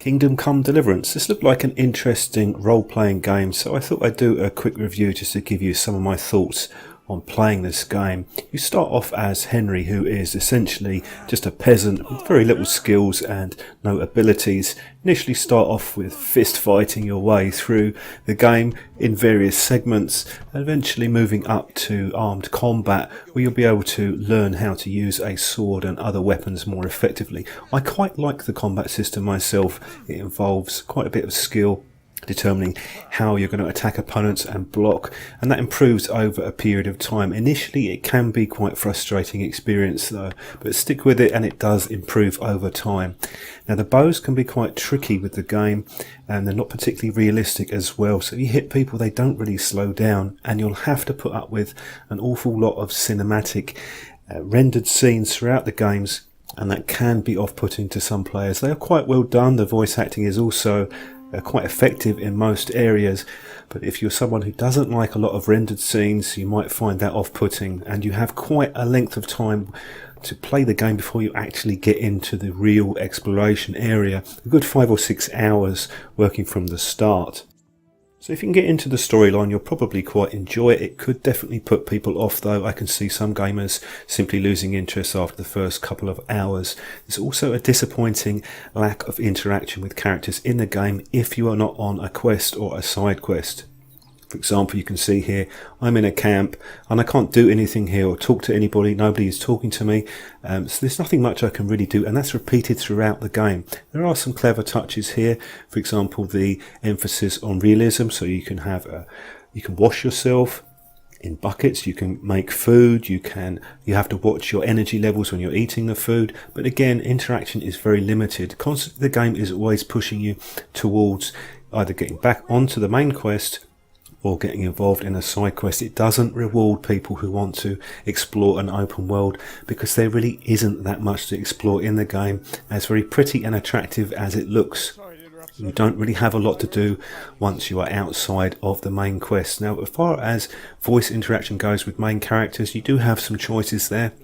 Kingdom Come Deliverance. This looked like an interesting role-playing game, so I thought I'd do a quick review just to give you some of my thoughts on playing this game. You start off as Henry, who is essentially just a peasant with very little skills and no abilities. Initially start off with fist fighting your way through the game in various segments, eventually moving up to armed combat, where you'll be able to learn how to use a sword and other weapons more effectively. I quite like the combat system myself. It involves quite a bit of skill, determining how you're going to attack opponents and block, and that improves over a period of time. Initially it can be quite frustrating experience though, but stick with it and it does improve over time. Now the bows can be quite tricky with the game, and they're not particularly realistic as well, so if you hit people they don't really slow down, and you'll have to put up with an awful lot of cinematic rendered scenes throughout the games, and that can be off-putting to some players. They are quite well done. The voice acting is also quite effective in most areas, but if you're someone who doesn't like a lot of rendered scenes, you might find that off-putting, and you have quite a length of time to play the game before you actually get into the real exploration area. A good 5 or 6 hours working from the start. So if you can get into the storyline, you'll probably quite enjoy it. It could definitely put people off though. I can see some gamers simply losing interest after the first couple of hours. There's also a disappointing lack of interaction with characters in the game if you are not on a quest or a side quest. For example, you can see here, I'm in a camp and I can't do anything here or talk to anybody. Nobody is talking to me. So there's nothing much I can really do, and that's repeated throughout the game. There are some clever touches here. For example, the emphasis on realism, so you can you can wash yourself in buckets, you can make food, you have to watch your energy levels when you're eating the food, but again, interaction is very limited. Constantly the game is always pushing you towards either getting back onto the main quest or getting involved in a side quest. It doesn't reward people who want to explore an open world, because there really isn't that much to explore in the game. As very pretty and attractive as it looks, you don't really have a lot to do once you are outside of the main quest. Now, as far as voice interaction goes with main characters, you do have some choices there.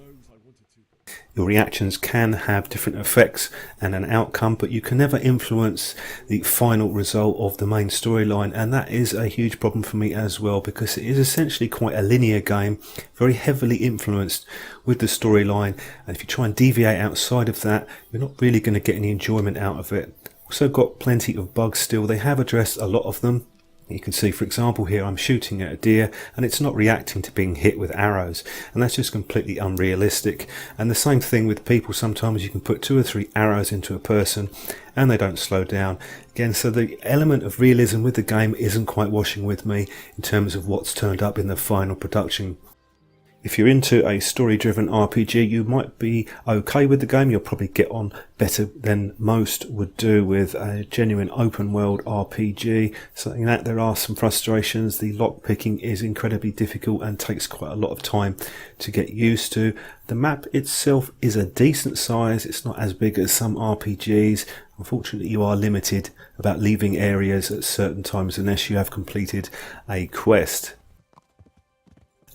Your reactions can have different effects and an outcome, but you can never influence the final result of the main storyline, and that is a huge problem for me as well, because it is essentially quite a linear game, very heavily influenced with the storyline, and if you try and deviate outside of that, you're not really going to get any enjoyment out of it. Also got plenty of bugs still. They have addressed a lot of them. You can see, for example, here I'm shooting at a deer and it's not reacting to being hit with arrows, and that's just completely unrealistic. And the same thing with people. Sometimes you can put 2 or 3 arrows into a person and they don't slow down. Again, so the element of realism with the game isn't quite washing with me in terms of what's turned up in the final production. If you're into a story-driven RPG, you might be okay with the game. You'll probably get on better than most would do with a genuine open-world RPG. Saying that, there are some frustrations. The lock-picking is incredibly difficult and takes quite a lot of time to get used to. The map itself is a decent size. It's not as big as some RPGs. Unfortunately, you are limited about leaving areas at certain times unless you have completed a quest.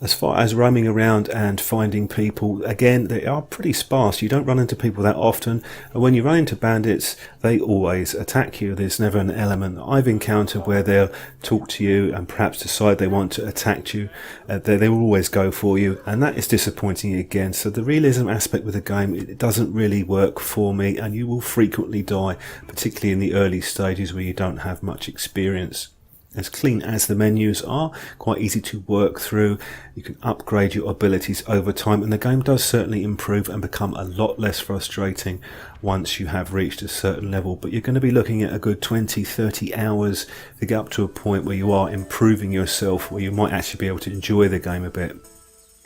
As far as roaming around and finding people, again, they are pretty sparse. You don't run into people that often, and when you run into bandits, they always attack you. There's never an element that I've encountered where they'll talk to you and perhaps decide they want to attack you. They will always go for you, and that is disappointing again. So the realism aspect with the game, it doesn't really work for me, and you will frequently die, particularly in the early stages where you don't have much experience. As clean as the menus are, quite easy to work through. You can upgrade your abilities over time, and the game does certainly improve and become a lot less frustrating once you have reached a certain level. But you're going to be looking at a good 20-30 hours to get up to a point where you are improving yourself, where you might actually be able to enjoy the game a bit.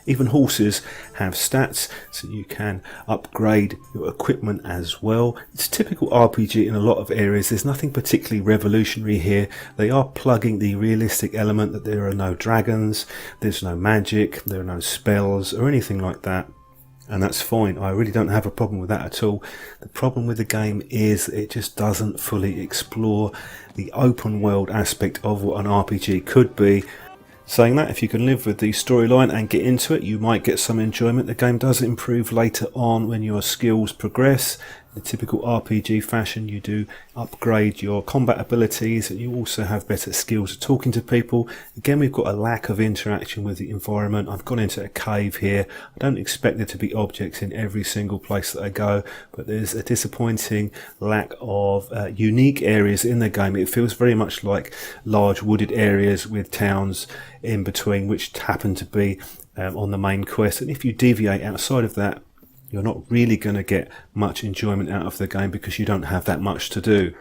Even horses have stats, so you can upgrade your equipment as well. It's typical RPG in a lot of areas. There's nothing particularly revolutionary here. They are plugging the realistic element that there are no dragons, there's no magic, there are no spells or anything like that. And that's fine. I really don't have a problem with that at all. The problem with the game is it just doesn't fully explore the open world aspect of what an RPG could be. Saying that, if you can live with the storyline and get into it, you might get some enjoyment. The game does improve later on when your skills progress. the typical RPG fashion, you do upgrade your combat abilities, and you also have better skills at talking to people. Again, we've got a lack of interaction with the environment. I've gone into a cave here. I don't expect there to be objects in every single place that I go, but there's a disappointing lack of unique areas in the game. It feels very much like large wooded areas with towns in between, which happen to be on the main quest. And if you deviate outside of that, you're not really going to get much enjoyment out of the game because you don't have that much to do.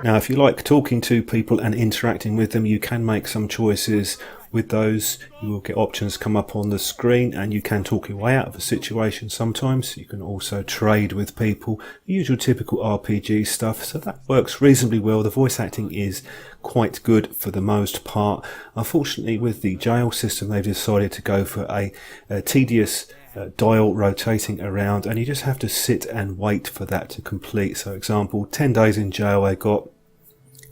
Now, if you like talking to people and interacting with them, you can make some choices with those. You will get options come up on the screen, and you can talk your way out of a situation sometimes. You can also trade with people, usual typical RPG stuff, so that works reasonably well. The voice acting is quite good for the most part. Unfortunately, with the jail system, they've decided to go for a tedious dial rotating around, and you just have to sit and wait for that to complete. So example, 10 days in jail I got,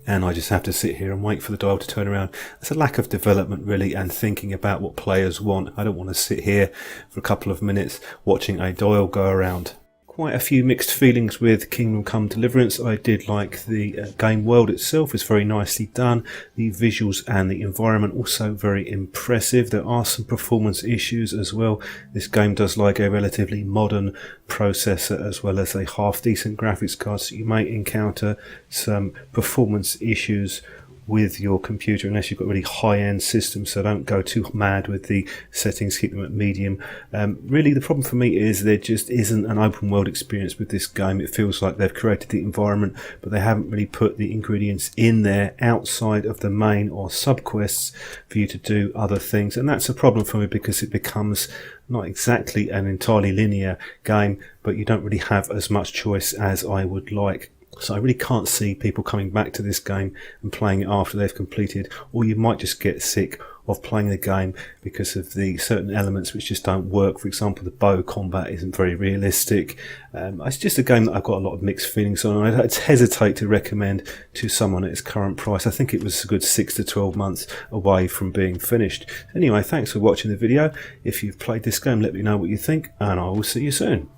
and I just have to sit here and wait for the dial to turn around. It's a lack of development really, and thinking about what players want. I don't want to sit here for a couple of minutes watching a dial go around. Quite a few mixed feelings with Kingdom Come Deliverance. I did like the game world itself. It's very nicely done. The visuals and the environment also very impressive. There are some performance issues as well. This game does like a relatively modern processor as well as a half decent graphics card, so you may encounter some performance issues with your computer unless you've got really high-end systems, so don't go too mad with the settings, keep them at medium. Really the problem for me is there just isn't an open world experience with this game. It feels like they've created the environment, but they haven't really put the ingredients in there outside of the main or sub-quests for you to do other things, and that's a problem for me because it becomes not exactly an entirely linear game, but you don't really have as much choice as I would like. So I really can't see people coming back to this game and playing it after they've completed, or you might just get sick of playing the game because of the certain elements which just don't work. For example, the bow combat isn't very realistic. It's just a game that I've got a lot of mixed feelings on, and I'd hesitate to recommend to someone at its current price. I think it was a good 6 to 12 months away from being finished. Anyway, thanks for watching the video. If you've played this game, let me know what you think, and I will see you soon.